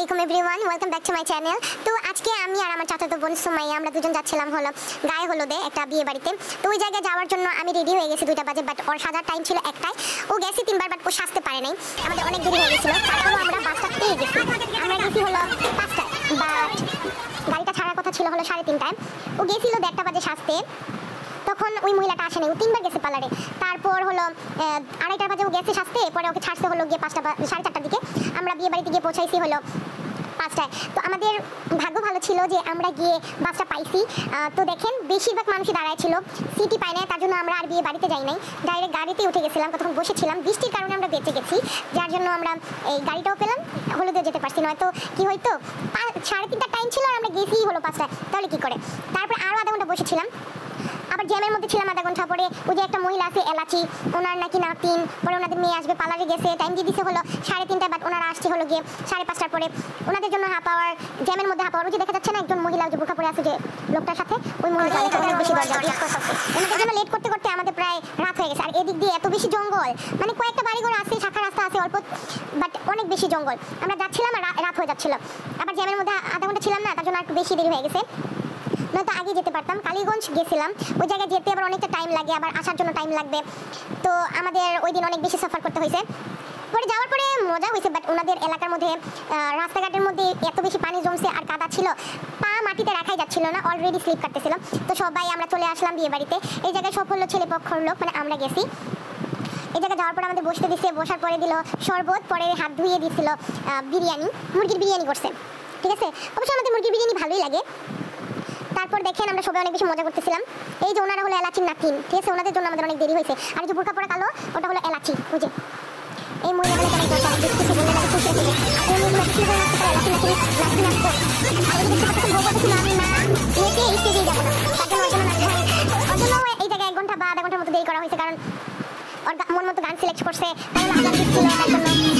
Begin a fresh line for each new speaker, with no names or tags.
আসসালামু আলাইকুম everyone, welcome back to my channel. তো আজকে আমি আর আমার চাচাতো বোন সুমাইয়া আমরা দুজন যাচ্ছিলাম হলো গায়ে হলুদে একটা বিয়ে বাড়িতে। তো ওই জায়গায় যাওয়ার জন্য আমি রেডি হয়ে গেছি 2টা বাজে, বাট ওর সাজার টাইম ছিল 1টায়। ও গেছে 3বার, বাট ও সাজতে পারে নাই। আমাদের অনেক দেরি হয়ে গেছিল, তারপরও আমরা বাসটা পেয়ে গেছি। আমরা গেছি হলো 5টায়, বাট গাড়িটা ছাড়ার কথা ছিল হলো 3:30টায়। ও গেছিল 1:30 বাজে সাজতে, তখন ওই মহিলাটা আসে নাই। ও 3বার গেছে পার্লারে। তারপর হলো 2:30 বাজে ও গেছে সাজতে, পরে ওকে ছাড়ছে হলো গিয়ে 4:30টার দিকে। আমরা বিয়ে বাড়িতে গিয়ে পৌঁছাইছি হলো 5টায়। তো আমাদের ভাগ্য ভালো ছিল যে আমরা গিয়ে বাসটা পাইছি। তো দেখেন বেশিরভাগ মানুষই দাঁড়ায় ছিল, সিটি পাই নাই, তার জন্য আমরা আর বিয়ে বাড়িতে যাই নাই, ডাইরেক্ট গাড়িতে উঠে গেছিলাম। তখন বসেছিলাম, বৃষ্টির কারণে আমরা বেঁচে গেছি, যার জন্য আমরা এই গাড়িটাও পেলাম, হলুদেও যেতে পারছি। নয়তো কি হয়তো 3:30টার টাইম ছিল আর আমরা গেছি হলো 5টায়, তাহলে কি করে। তারপর আরও আধা ঘন্টা বসেছিলাম, আবার জ্যামের মধ্যে ছিলাম আধা ঘন্টা। পরে ওই যে একটা মহিলা আছে এলাচি, ওনার নাকি নাতিন, পরে ওনাদের মেয়ে আসবে, পার্লারে গেছে, টাইম দিয়ে দিছে হলো 3:30টায়, বাট ওনারা আসছে হলো গিয়ে 5:30টার পরে। ওনাদের জন্য হাফ আওয়ার, জ্যামের মধ্যে হাফ আওয়ার। ওই যে দেখা যাচ্ছে না একজন মহিলা যে বোরকা পরে আছে যে লোকটার সাথে, ওই মহিলা অনেক বেশি দরজা। ওনাদের জন্য লেট করতে করতে আমাদের প্রায় রাত হয়ে গেছে। আর এদিক দিয়ে এত বেশি জঙ্গল, মানে কয়েকটা বাড়িঘর আছে, শাখা রাস্তা আছে অল্প, বাট অনেক বেশি জঙ্গল। আমরা যাচ্ছিলাম আর রাত হয়ে যাচ্ছিল। আবার জ্যামের মধ্যে আধা ঘন্টা ছিলাম না, তার জন্য একটু বেশি দেরি হয়ে গেছে, নয়তো আগে যেতে পারতাম। কালীগঞ্জ গেছিলাম, ওই জায়গায় যেতে আবার অনেকটা টাইম লাগে, আবার আসার জন্য টাইম লাগবে। তো আমাদের ওই দিন অনেক বেশি সাফার করতে হয়েছে। পরে যাওয়ার পরে মজা হয়েছে, বাট ওনাদের এলাকার মধ্যে রাস্তাঘাটের মধ্যে এত বেশি পানি জমছে আর কাদা ছিল, পা মাটিতে রাখাই যাচ্ছিল না, অলরেডি স্লিপ কাটতেছিল। তো সবাই আমরা চলে আসলাম বিয়ে বাড়িতে। এই জায়গায় সব হলো ছেলে পক্ষর লোক, মানে আমরা গেছি। এই জায়গায় যাওয়ার পরে আমাদের বসতে দিচ্ছে, বসার পরে দিল শরবত, পরে হাত ধুয়ে দিচ্ছিল বিরিয়ানি, মুরগির বিরিয়ানি করছে, ঠিক আছে। অবশ্যই আমাদের মুরগির বিরিয়ানি ভালোই লাগে। তারপর দেখেন আমরা সবাই অনেক বেশি মজা করতেছিলাম। এই যে ওনারা হলো এলাচির নাতিন, ঠিক আছে, ওনাদের জন্য আমাদের অনেক দেরি হয়েছে। আর যে বোরকা পরে কালো, ওটা হলো এলাচি। ওই যে এই মহিলাগুলো অনেক দরকার, দেখতে বললে লাগে খুশি হয়েছে। আর ওই মহিলা ছিল এলাচি নাতি নাতি নাচতো। আর ওই দেখতে পাচ্ছেন বউ বলতেছিল আমি না মেয়েকে স্টেজে যাবো না, তার জন্য ওর জন্য এই জায়গায় 1 ঘন্টা বা আধা ঘন্টার মতো দেরি করা হয়েছে, কারণ ওর মন মতো গান সিলেক্ট করছে, তাহলে আজান দিচ্ছিল, তার জন্য দেখেন